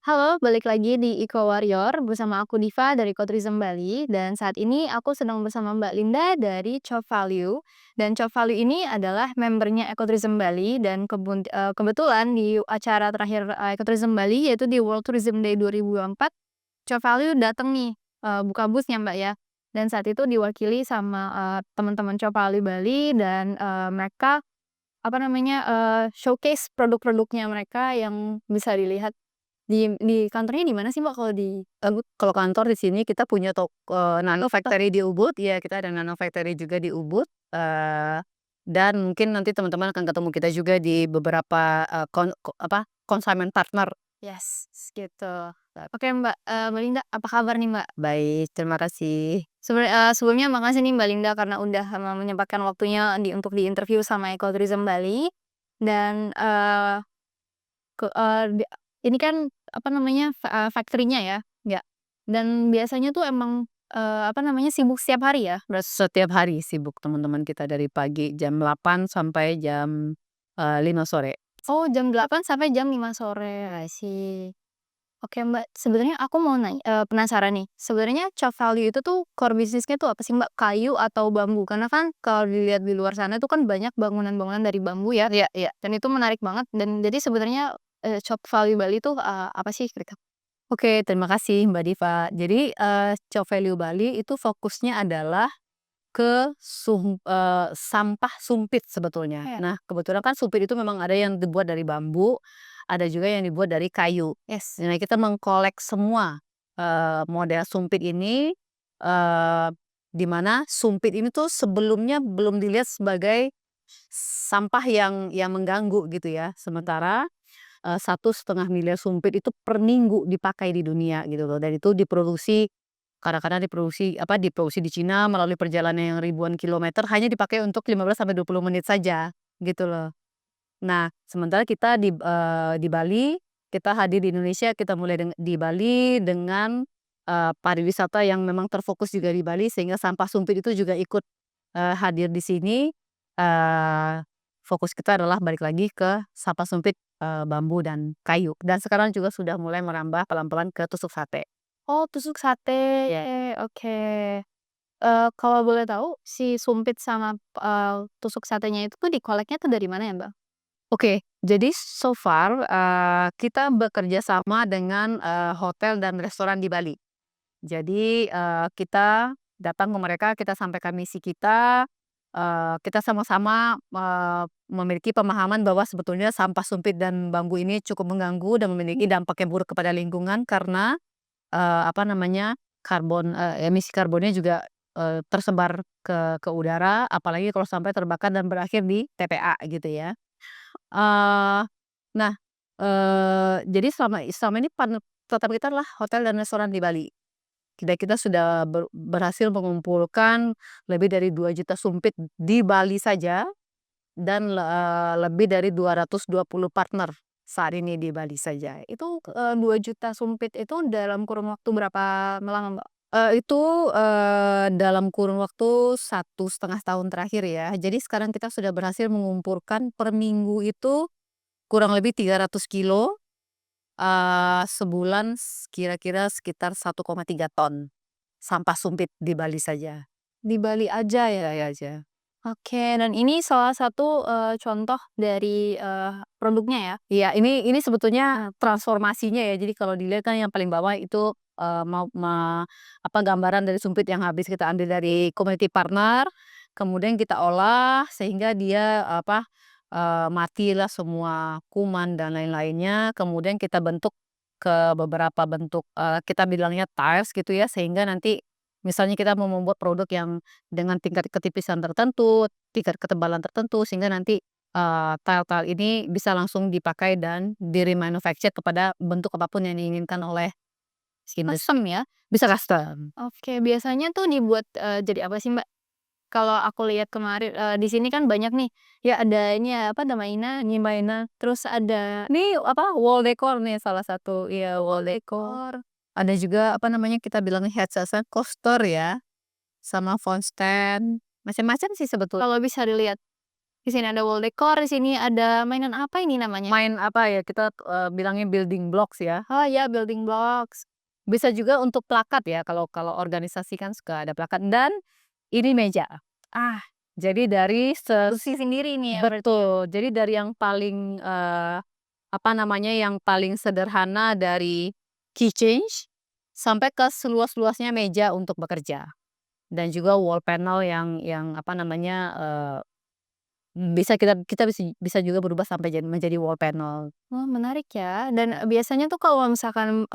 Halo, balik lagi di Eco Warrior bersama aku Diva dari Ecotourism Bali dan saat ini aku sedang bersama Mbak Linda dari Chop Value dan Chop Value ini adalah membernya Ecotourism Bali dan kebetulan di acara terakhir Ecotourism Bali yaitu di World Tourism Day 2024 Chop Value datang nih buka booth-nya Mbak ya dan saat itu diwakili sama teman-teman Chop Value Bali dan mereka apa namanya showcase produk-produknya mereka yang bisa dilihat di kantornya di mana sih, Mbak, kalau di Kalau kantor di sini kita punya nano Dokter? factory di Ubud, ya kita ada nano factory juga di Ubud, dan mungkin nanti teman-teman akan ketemu kita juga di beberapa, consignment partner. Yes, gitu. Oke, Mbak Linda, apa kabar nih, Mbak? Baik, terima kasih. Sebelumnya makasih nih Mbak Linda karena udah menyempatkan waktunya untuk diinterview sama Ecotourism Bali dan, ke di ini kan, apa namanya, factory-nya ya? Ya. Dan biasanya tuh emang, apa namanya, sibuk setiap hari ya? Setiap hari sibuk teman-teman kita dari pagi jam 8 sampai jam 5 sore. Oh, jam 8 sampai jam 5 sore, I see. Oke, Mbak, sebenarnya aku mau penasaran nih, sebenarnya Chalk Value itu tuh core bisnisnya tuh apa sih, Mbak? Kayu atau bambu? Karena kan kalau dilihat di luar sana tuh kan banyak bangunan-bangunan dari bambu ya, Iya, iya. dan itu menarik banget dan jadi sebenarnya, Chalk Value Bali tuh, apa sih kira-kira? Oke, terima kasih Mbak Diva. Jadi, Chow Value Bali itu fokusnya adalah sampah sumpit sebetulnya. Kayak Nah, kebetulan kan sumpit itu memang ada yang dibuat dari bambu, ada juga yang dibuat dari kayu. yes. Nah, kita mengkolek semua, model sumpit ini, eee, di mana sumpit ini tuh sebelumnya belum dilihat sebagai sampah yang mengganggu gitu ya. Sementara, 1,5 miliar sumpit itu per minggu dipakai di dunia gitu loh, dan itu diproduksi kadang-kadang diproduksi di Cina melalui perjalanan yang ribuan kilometer hanya dipakai untuk 15 sampai 20 menit saja, gitu loh. Nah, sementara kita di Bali, kita hadir di Indonesia, kita mulai di Bali dengan, pariwisata yang memang terfokus juga di Bali sehingga sampah sumpit itu juga ikut, hadir di sini, eee, fokus kita adalah balik lagi ke sampah sumpit, bambu dan kayu, dan sekarang juga sudah mulai merambah pelan-pelan ke tusuk sate. Oh, tusuk sate, Ya. oke. Kalau boleh tahu si sumpit sama, tusuk satenya itu tuh dikoleknya tuh dari mana ya, Mbak? Oke, jadi so far, kita bekerja sama dengan, hotel dan restoran di Bali. Jadi, kita datang ke mereka, kita sampaikan misi kita sama-sama, memiliki pemahaman bahwa sebetulnya sampah sumpit dan bambu ini cukup mengganggu dan memiliki dampak yang buruk kepada lingkungan karena, apa namanya, emisi karbonnya juga, tersebar ke udara, apalagi kalau sampai terbakar dan berakhir di TPA gitu ya. Eee, nah, jadi selama ini partner tetap kita adalah hotel dan restoran di Bali. Kita sudah berhasil mengumpulkan lebih dari 2 juta sumpit di Bali saja dan lebih dari 220 partner saat ini di Bali saja. Itu, 2 juta sumpit itu dalam kurun waktu berapa lama, Mbak? Dalam kurun waktu 1,5 tahun terakhir ya. Jadi sekarang kita sudah berhasil mengumpulkan per minggu itu kurang lebih 300 kilo. Sebulan kira-kira sekitar 1,3 ton sampah sumpit di Bali saja. Di Bali aja ya? Iya aja. Oke, dan ini salah satu, contoh dari, produknya ya? Iya, ini sebetulnya transformasinya ya. Jadi kalau dilihat kan yang paling bawah itu, mau gambaran dari sumpit yang habis kita ambil dari community partner, kemudian kita olah sehingga dia matilah semua kuman dan lain-lainnya, kemudian kita bentuk ke beberapa bentuk, kita bilangnya tiles gitu ya, sehingga nanti misalnya kita mau membuat produk yang dengan tingkat ketipisan tertentu, tingkat ketebalan tertentu, sehingga nanti tile-tile ini bisa langsung dipakai dan di-remanufacture kepada bentuk apapun yang diinginkan oleh si Custom ya? bisa custom. Oke, biasanya tuh dibuat, jadi apa sih, Mbak? Kalau aku lihat kemarin, di sini kan banyak nih, ya ada ini ya, apa namanya, Nyimbayna, terus ada Ini wall decor nih salah satu, iya wall oh, decor. Ada juga kita bilang head coaster ya, sama phone stand, macam-macam sih sebetulnya. kalau bisa dilihat. Di sini ada wall decor, di sini ada mainan apa ini namanya? Main apa ya, kita, bilangnya building blocks ya. Oh ya, building blocks. Bisa juga untuk plakat ya, kalau kalau organisasi kan suka ada plakat dan ini meja. Ah, Jadi dari produksi sendiri nih ya berarti ya? betul, jadi dari yang paling, apa namanya, yang paling sederhana dari key change, sampai ke seluas-luasnya meja untuk bekerja. Dan juga wall panel yang apa namanya, bisa kita kita bisa juga berubah sampai menjadi wall panel. Oh, menarik ya. Dan, biasanya tuh kalau misalkan,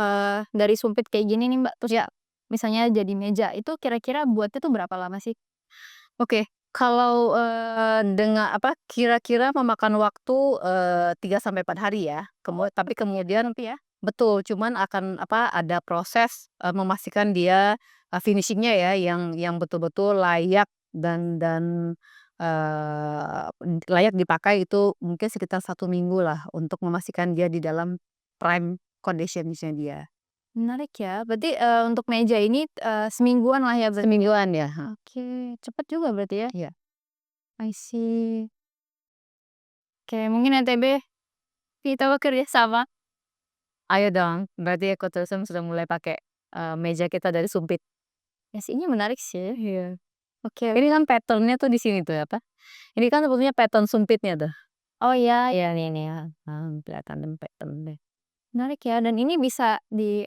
dari sumpit kayak gini nih, Mbak, terus Ya, misalnya jadi meja, itu kira-kira buatnya tuh berapa lama sih? oke. Kalau, dengan apa, kira-kira memakan waktu, 3 sampai 4 hari ya. Oh, Tapi cepet ya kemudian berarti ya? betul, cuman akan apa, ada proses, memastikan dia, finishing-nya ya yang betul-betul layak dan, layak dipakai itu mungkin sekitar 1 minggu lah untuk memastikan dia di dalam prime condition-nya dia. Menarik ya. Berarti, untuk meja ini, semingguan lah ya berarti ya? Semingguan ya, heeh, Oke, cepet juga berarti ya? iya. I see. Oke, mungkin NTB kita bekerja sama. Ayo dong, berarti ekoturism sudah mulai pakai, meja kita dari sumpit. Pastinya menarik sih. Iya. Oke. Ini kan pattern-nya tuh di sini tuh apa, ini kan sebetulnya pattern sumpitnya tuh. Oh ya, Iya ini ya, kelihatan deh pattern deh. menarik ya dan ini bisa di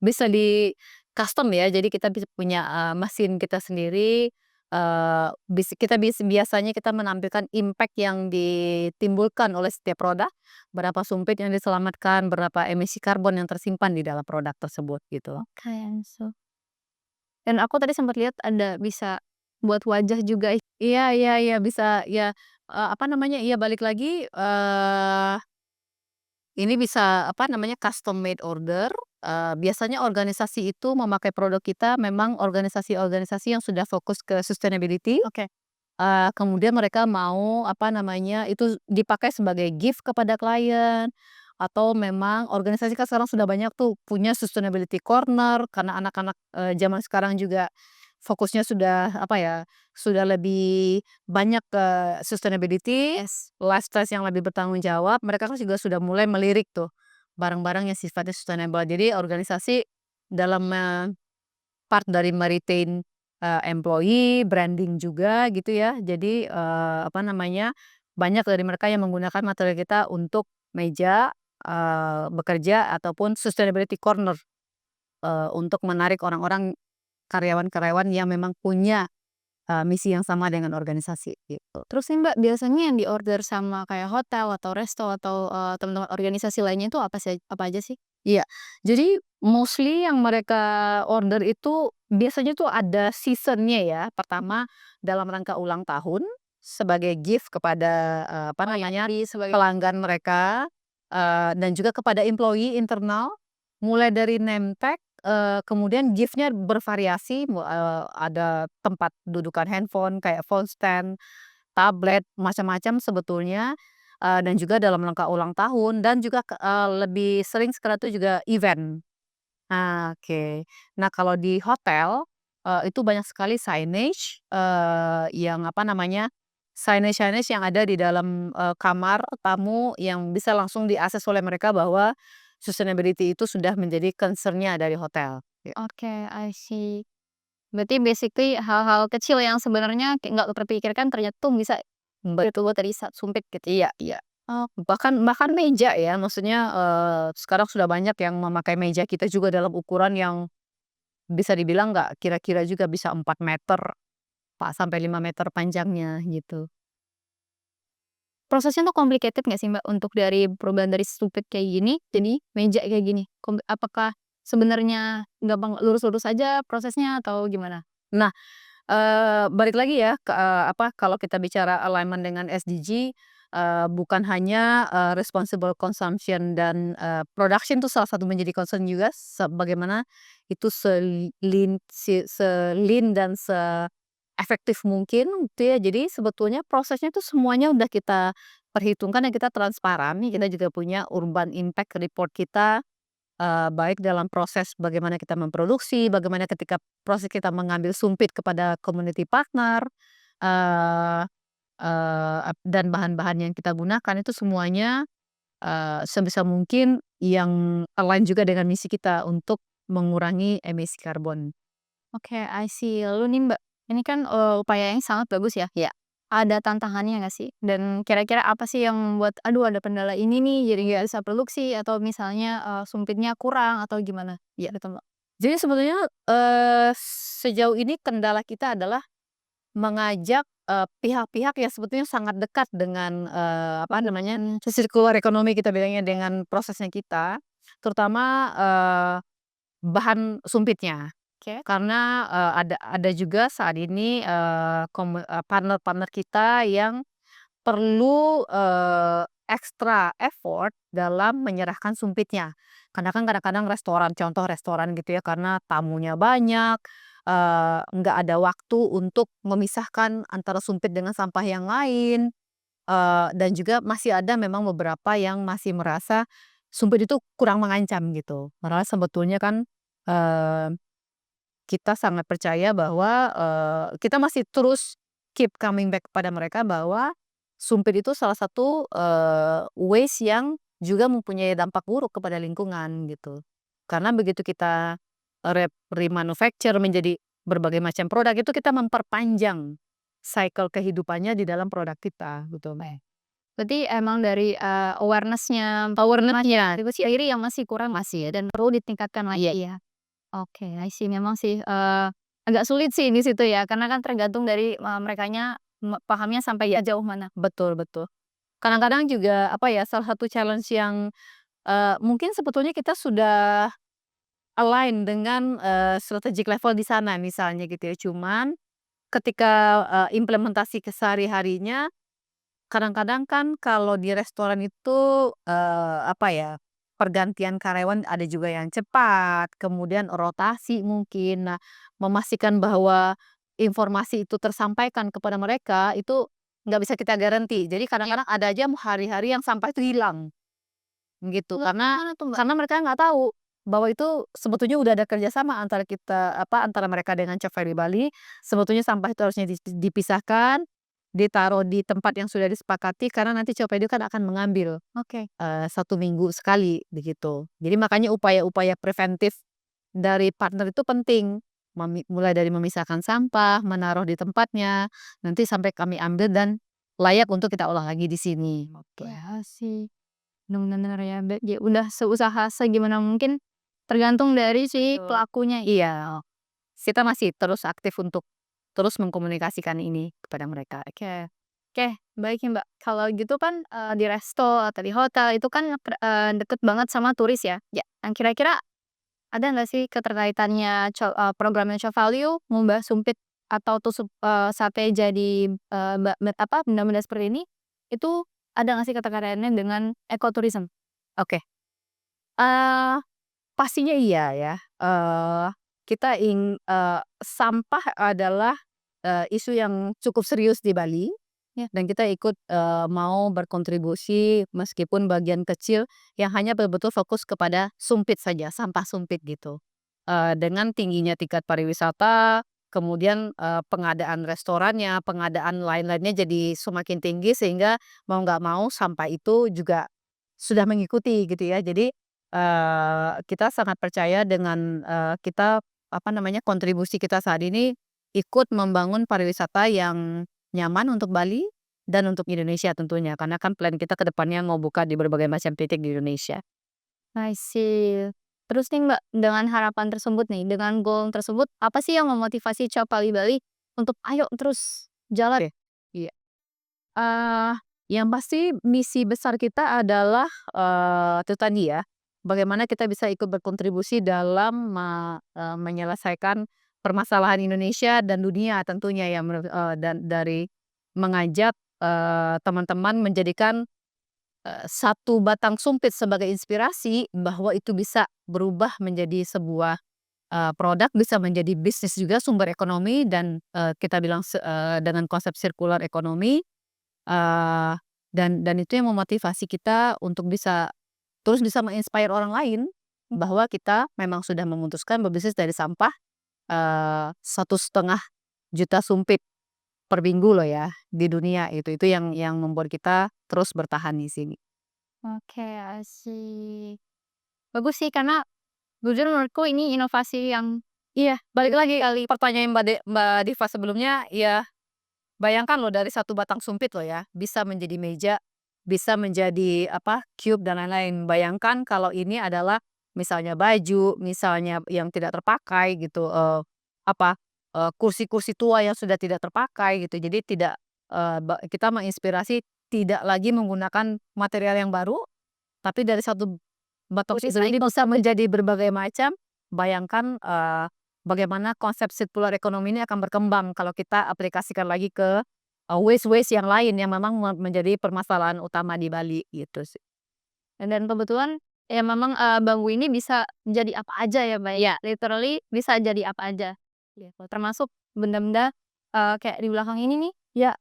Bisa di custom ya, jadi kita bisa punya, mesin kita sendiri, kita biasanya kita menampilkan impact yang ditimbulkan oleh setiap produk, berapa sumpit yang diselamatkan, berapa emisi karbon yang tersimpan di dalam produk tersebut gitu. oke, so dan aku tadi sempat lihat ada bisa buat wajah juga. Iya iya iya bisa ya, apa namanya, iya balik lagi, ini bisa apa namanya, custom made order, biasanya organisasi itu memakai produk kita memang organisasi-organisasi yang sudah fokus ke sustainability, Oke. kemudian mereka mau apa namanya, itu dipakai sebagai gift kepada klien, atau memang organisasi kan sekarang sudah banyak tuh punya sustainability corner karena anak-anak, zaman sekarang juga fokusnya sudah apa ya, sudah lebih banyak ke sustainability, Yes. lifestyle yang lebih bertanggung jawab, mereka kan juga sudah mulai melirik tuh barang-barang yang sifatnya sustainable. Jadi organisasi dalam part dari me-retain, employee, branding juga gitu ya. Jadi, apa namanya, banyak dari mereka yang menggunakan material kita untuk meja, bekerja ataupun sustainability corner, untuk menarik orang-orang, karyawan-karyawan yang memang punya, misi yang sama dengan organisasi gitu. Terus nih Mbak, biasanya yang diorder sama kayak hotel atau resto atau, teman-teman organisasi lainnya itu apa aja sih? Iya, jadi mostly yang mereka order itu biasanya tuh ada season-nya ya. Pertama dalam rangka ulang tahun sebagai gift kepada, apa Oh ya, namanya, tadi sebagai pelanggan mereka, dan juga kepada employee internal, mulai dari name tag, kemudian gift-nya bervariasi, ada tempat dudukan handphone kayak phone stand, tablet, macam-macam sebetulnya, dan juga dalam rangka ulang tahun dan juga lebih sering sekarang itu juga event. Ah, oke. Nah, kalau di hotel, itu banyak sekali signage, yang apa namanya, signage-signage yang ada di dalam, kamar tamu yang bisa langsung diakses oleh mereka bahwa sustainability itu sudah menjadi concern-nya dari hotel, gitu. oke, I see. Berarti basically hal-hal kecil yang sebenarnya kayak nggak terpikirkan ternyata tuh bisa betul tadi sumpit gitu. Iya iya. Oh, Bahkan bahkan meja ya, maksudnya, sekarang sudah banyak yang memakai meja kita juga dalam ukuran yang bisa dibilang nggak kira-kira juga bisa 4 meter, sampai 5 meter panjangnya gitu. prosesnya tuh complicated nggak sih Mbak untuk dari perubahan dari sumpit kayak gini jadi meja kayak gini? Apakah sebenarnya gampang lurus-lurus aja prosesnya atau gimana? Nah, balik lagi ya ke, apa, kalau kita bicara alignment dengan SDG, bukan hanya, responsible consumption dan, production itu salah satu menjadi concern juga, bagaimana itu se-lean dan seefektif mungkin gitu ya. Jadi sebetulnya prosesnya itu semuanya udah kita perhitungkan dan kita transparan, kita juga punya urban impact report kita. Baik dalam proses bagaimana kita memproduksi, bagaimana ketika proses kita mengambil sumpit kepada community partner, eee dan bahan-bahan yang kita gunakan itu semuanya, sebisa mungkin yang align juga dengan misi kita untuk mengurangi emisi karbon. Oke, I see. Lalu nih Mbak, ini kan, upaya yang sangat bagus ya. Ya. Ada tantangannya nggak sih? Dan kira-kira apa sih yang membuat, "Aduh ada kendala ini nih, jadi nggak bisa produksi," atau misalnya, sumpitnya kurang atau gimana? Ya. Gitu Mbak. Jadi sebetulnya, sejauh ini kendala kita adalah mengajak, pihak-pihak yang sebetulnya sangat dekat dengan, apa namanya, circular economy kita bilangnya, dengan prosesnya kita, terutama, bahan sumpitnya. Oke. Karena, ada juga saat ini, partner-partner kita yang perlu, extra effort dalam menyerahkan sumpitnya. Karena kan kadang-kadang restoran, contoh restoran gitu ya, karena tamunya banyak, nggak ada waktu untuk memisahkan antara sumpit dengan sampah yang lain, dan juga masih ada memang beberapa yang masih merasa sumpit itu kurang mengancam gitu. Padahal sebetulnya kan, eee, kita sangat percaya bahwa, kita masih terus keep coming back kepada mereka bahwa sumpit itu salah satu, waste yang juga mempunyai dampak buruk kepada lingkungan gitu. Karena begitu kita remanufacture menjadi berbagai macam produk, itu kita memperpanjang cycle kehidupannya di dalam produk kita gitu, Mbak. Berarti emang dari, awareness-nya Awareness-nya itu sendiri yang masih kurang masih ya. dan perlu ditingkatkan Iya, lagi ya? Oke, I see. Memang sih, agak sulit sih di situ ya, karena kan tergantung dari, merekanya pahamnya sampai sejauh mana. betul betul. Kadang-kadang juga apa ya, salah satu challenge yang, mungkin sebetulnya kita sudah align dengan, strategic level di sana misalnya gitu ya, cuman ketika, implementasi kesehari-harinya, kadang-kadang kan kalau di restoran itu, apa ya, pergantian karyawan ada juga yang cepat, kemudian rotasi mungkin. Nah, memastikan bahwa informasi itu tersampaikan kepada mereka itu nggak bisa kita garanti. Jadi kadang-kadang ada aja hari-hari yang sampah itu hilang. Gitu, Lah, karena gimana tuh, Mbak? karena mereka nggak tahu bahwa itu sebetulnya udah ada kerjasama antara kita apa, antara mereka dengan Chef Fairy Bali, sebetulnya sampah itu harusnya dipisahkan, ditaruh di tempat yang sudah disepakati karena nanti Chef Fairy kan akan mengambil, Oke. 1 minggu sekali begitu. Jadi makanya upaya-upaya preventif dari partner itu penting, mulai dari memisahkan sampah, menaruh di tempatnya, nanti sampai kami ambil dan layak untuk kita olah lagi di sini, gitu. Ya sih. Bener-bener ya, ya udah seusaha segimana mungkin, tergantung dari si Betul. pelakunya. Iya. Kita masih terus aktif untuk terus mengkomunikasikan ini kepada mereka. Oke. Oke, baik ya, Mbak. Kalau gitu kan, di resto atau di hotel itu kan deket banget sama turis ya. Ya, Nah, kira-kira ada nggak sih keterkaitannya programnya Chow Value ngubah sumpit atau tusuk, sate jadi, benda-benda seperti ini, itu ada nggak sih keterkaitannya dengan ekoturism? oke. Eee, pastinya iya ya, kita sampah adalah, isu yang cukup serius di Bali, Ya. dan kita ikut, mau berkontribusi meskipun bagian kecil yang hanya betul-betul fokus kepada sumpit saja, sampah sumpit gitu. Dengan tingginya tingkat pariwisata, kemudian, pengadaan restorannya, pengadaan lain-lainnya jadi semakin tinggi sehingga mau nggak mau sampah itu juga sudah mengikuti gitu ya. Jadi, kita sangat percaya dengan, kita apa namanya, kontribusi kita saat ini ikut membangun pariwisata yang nyaman untuk Bali dan untuk Indonesia tentunya, karena kan plan kita ke depannya mau buka di berbagai macam titik di Indonesia. I see. Terus nih Mbak, dengan harapan tersebut nih, dengan goal tersebut, apa sih yang memotivasi Chow Pali Bali untuk ayo terus jalan? Oke, iya. Eee, yang pasti misi besar kita adalah, itu tadi ya, bagaimana kita bisa ikut berkontribusi dalam menyelesaikan permasalahan Indonesia dan dunia tentunya ya dan dari mengajak, teman-teman menjadikan, satu batang sumpit sebagai inspirasi bahwa itu bisa berubah menjadi sebuah, produk, bisa menjadi bisnis juga, sumber ekonomi dan, kita bilang dengan konsep sirkular ekonomi. Dan itu yang memotivasi kita untuk bisa terus bisa orang lain bahwa kita memang sudah memutuskan berbisnis dari sampah, 1,5 juta sumpit per minggu loh ya di dunia itu yang membuat kita terus bertahan di sini. Oke, I see. Bagus sih karena jujur menurutku ini inovasi yang Iya, balik lagi kali. pertanyaan Mbak Diva sebelumnya, ya bayangkan loh dari satu batang sumpit loh ya, bisa menjadi meja, bisa menjadi apa, cube dan lain-lain. Bayangkan kalau ini adalah misalnya baju, misalnya yang tidak terpakai gitu, apa, kursi-kursi tua yang sudah tidak terpakai gitu. Jadi tidak, kita menginspirasi tidak lagi menggunakan material yang baru, tapi dari satu batang sumpit ini bisa menjadi berbagai macam. Bayangkan, bagaimana konsep circular economy ini akan berkembang kalau kita aplikasikan lagi ke, waste-waste yang lain yang memang menjadi permasalahan utama di Bali gitu sih. Dan kebetulan ya memang, bambu ini bisa jadi apa aja ya, Mbak, ya, literally bisa jadi apa aja, gitu. Termasuk benda-benda, kayak di belakang ini nih, Ya,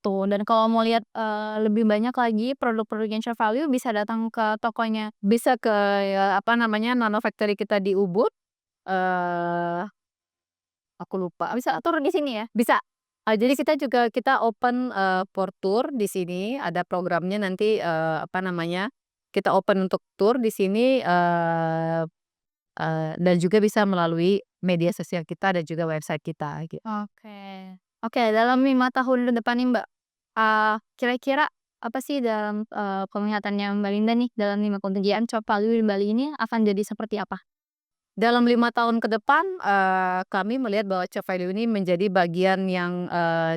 tuh. Dan kalau mau lihat, lebih banyak lagi produk-produk yang Share Value bisa datang ke tokonya. bisa ke, ya apa namanya, nano factory kita di Ubud, eee, aku lupa, Bisa turun di sini ya? bisa, jadi kita open, for tour di sini, ada programnya nanti, apa namanya, kita open untuk tour di sini, dan juga bisa melalui media sosial kita dan juga website kita gitu. Oke. Oke, dalam 5 tahun ke depan nih, Mbak, kira-kira apa sih dalam, penglihatannya Mbak Linda nih, dalam 5 ketinggian Shore Value di Bali ini akan jadi seperti apa? Dalam 5 tahun ke depan, kami melihat bahwa Chef Value ini menjadi bagian yang,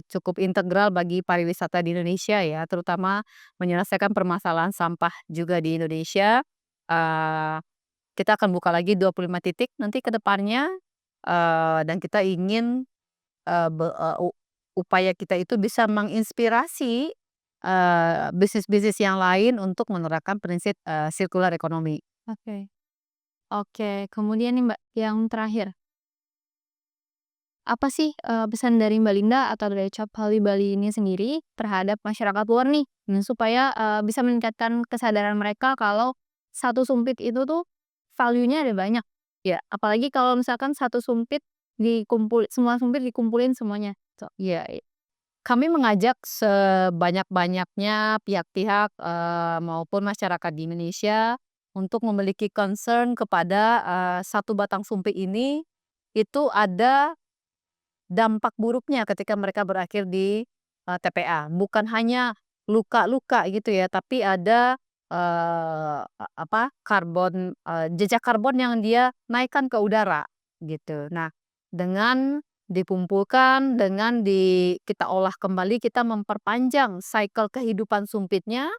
cukup integral bagi pariwisata di Indonesia ya, terutama menyelesaikan permasalahan sampah juga di Indonesia. Eee, kita akan buka lagi 25 titik nanti ke depannya, dan kita ingin, eee, be eee, u upaya kita itu bisa menginspirasi, bisnis-bisnis yang lain untuk menerapkan prinsip, circular economy. Oke. Oke, kemudian nih, Mbak, yang terakhir, apa sih, pesan dari Mbak Linda atau dari Shop Value Bali ini sendiri terhadap masyarakat luar nih, supaya, bisa meningkatkan kesadaran mereka kalau satu sumpit itu tuh value-nya ada banyak, ya, apalagi kalau misalkan satu sumpit semua sumpit dikumpulin semuanya, so Iya. Kami mengajak sebanyak-banyaknya pihak-pihak, maupun masyarakat di Indonesia untuk memiliki concern kepada, satu batang sumpit ini, itu ada dampak buruknya ketika mereka berakhir di, TPA. Bukan hanya luka-luka gitu ya, tapi ada, apa, jejak karbon yang dia naikkan ke udara, gitu. Nah, dengan dikumpulkan, dengan kita olah kembali, kita memperpanjang cycle kehidupan sumpitnya,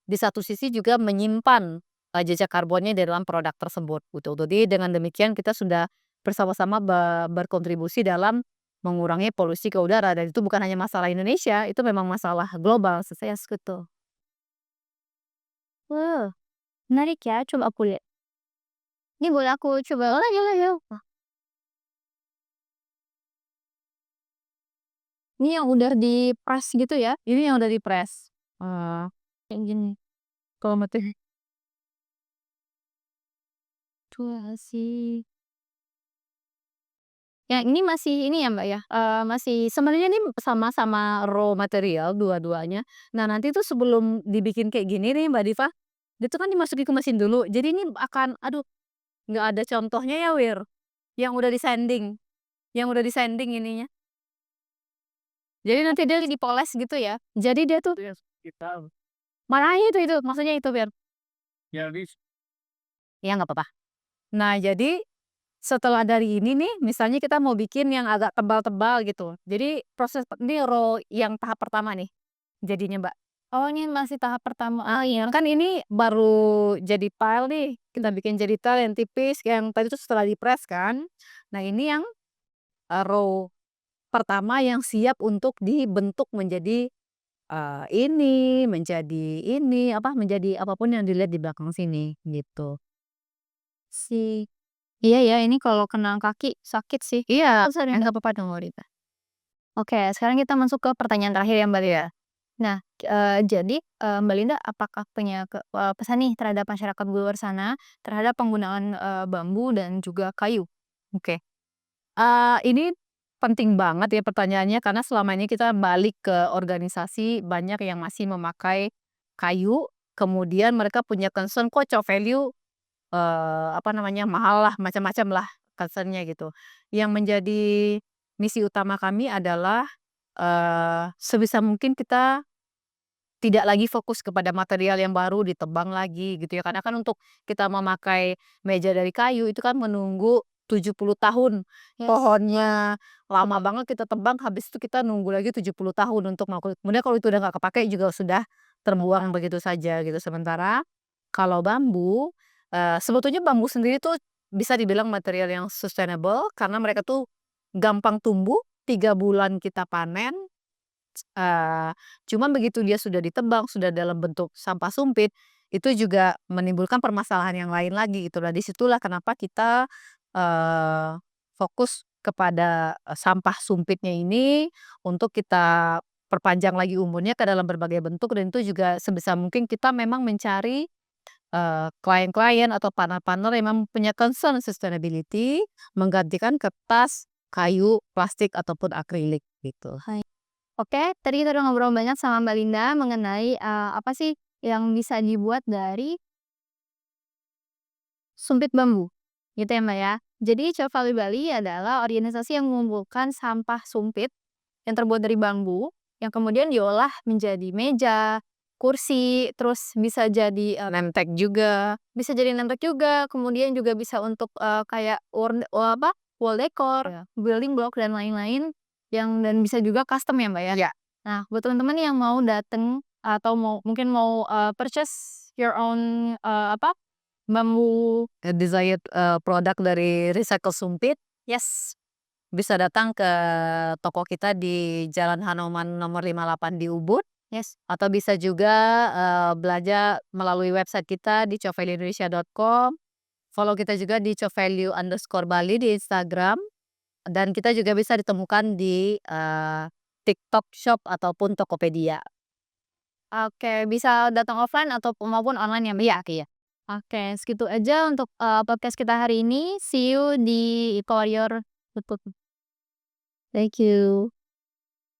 di satu sisi juga menyimpan, jejak karbonnya di dalam produk tersebut, gitu. Jadi dengan demikian kita sudah bersama-sama berkontribusi dalam mengurangi polusi ke udara dan itu bukan hanya masalah Indonesia, itu memang masalah global, saya gitu. wah, menarik ya, coba aku lihat. Ini boleh aku coba lagi. Ini yang udah di-press gitu ya? Ini yang udah di-press, eee, Kayak gini. kalau mati Wah, sih. Yang ini masih ini ya, Mbak, ya, masih sebenarnya ini sama-sama raw material dua-duanya. Nah, nanti tuh sebelum dibikin kayak gini nih Mbak Diva, dia tuh kan dimasukin ke mesin dulu, jadi ini akan aduh, nggak ada contohnya ya Wir, yang udah di-sanding ininya. Jadi nanti dia dipoles gitu ya? jadi dia tuh makanya itu maksudnya itu Wir. Iya nggak apa-apa. Nah, jadi setelah dari ini nih, misalnya kita mau bikin yang agak tebal-tebal gitu. Jadi ini raw yang tahap pertama nih jadinya, Mbak. Oh, ini masih tahap pertama. Ah, iya, kan ini baru jadi pile nih, kita bikin jadi tile yang tipis, yang tadi itu setelah di-press kan. Nah, ini yang, raw pertama yang siap untuk dibentuk menjadi, ini, apa, menjadi apapun yang dilihat di belakang sini, gitu. Sih. Iya ya, ini kalau kena kaki sakit sih. Iya, Oh, sorry, Mbak. nggak apa-apa dong kalau itu. Oke, sekarang kita masuk ke pertanyaan terakhir ya, Mbak, ya. Nah, jadi, Mbak Linda apakah punya pesan nih terhadap masyarakat di luar sana, terhadap penggunaan, bambu dan juga kayu? Oke. Ini penting banget ya pertanyaannya, karena selama ini kita balik ke organisasi banyak yang masih memakai kayu, kemudian mereka punya concern, "Kok Chow value, apa namanya, mahal lah," macam-macam lah concern-nya gitu. Yang menjadi misi utama kami adalah, sebisa mungkin kita tidak lagi fokus kepada material yang baru ditebang lagi gitu ya, karena kan untuk kita memakai meja dari kayu itu kan menunggu 70 tahun. Yes. Pohonnya lama banget kita tebang, habis itu kita nunggu lagi 70 tahun untuk kemudian kalau itu udah nggak kepakai juga sudah terbuang begitu saja gitu. Sementara kalau bambu, sebetulnya bambu sendiri tuh bisa dibilang material yang sustainable karena mereka tuh gampang tumbuh, 3 bulan kita panen. Cuman begitu dia sudah ditebang, sudah dalam bentuk sampah sumpit, itu juga menimbulkan permasalahan yang lain lagi gitu. Nah, disitulah kenapa kita, fokus kepada, sampah sumpitnya ini untuk kita perpanjang lagi umurnya ke dalam berbagai bentuk dan itu juga sebisa mungkin kita memang mencari, klien-klien atau partner-partner yang memang punya concern sustainability, menggantikan kertas, kayu, plastik, ataupun akrilik gitu. Oke, tadi kita udah ngobrol banyak sama Mbak Linda mengenai, apa sih yang bisa dibuat dari sumpit bambu, gitu ya, Mbak, ya. Jadi Chop Value Bali adalah organisasi yang mengumpulkan sampah sumpit yang terbuat dari bambu, yang kemudian diolah menjadi meja, kursi, terus bisa jadi, Nemtek juga. nemtek juga, kemudian juga bisa untuk, kayak wall decor, Ya. building block, dan lain-lain, dan bisa juga custom ya, Mbak, ya. Ya. Nah, buat teman-teman yang mau dateng atau mungkin mau, purchase your own, bambu. Desired, produk dari recycle sumpit, Yes. bisa datang ke toko kita di Jalan Hanoman nomor 58 di Ubud, Yes. atau bisa juga, belanja melalui website kita di covalueindonesia.com, follow kita juga di covalue_bali di Instagram, dan kita juga bisa ditemukan di, TikTok Shop ataupun Tokopedia. Oke, bisa datang offline atau maupun online ya, Mbak, ya? Iya. Oke, segitu aja untuk, podcast kita hari ini. See you di Eco Warrior. Thank you.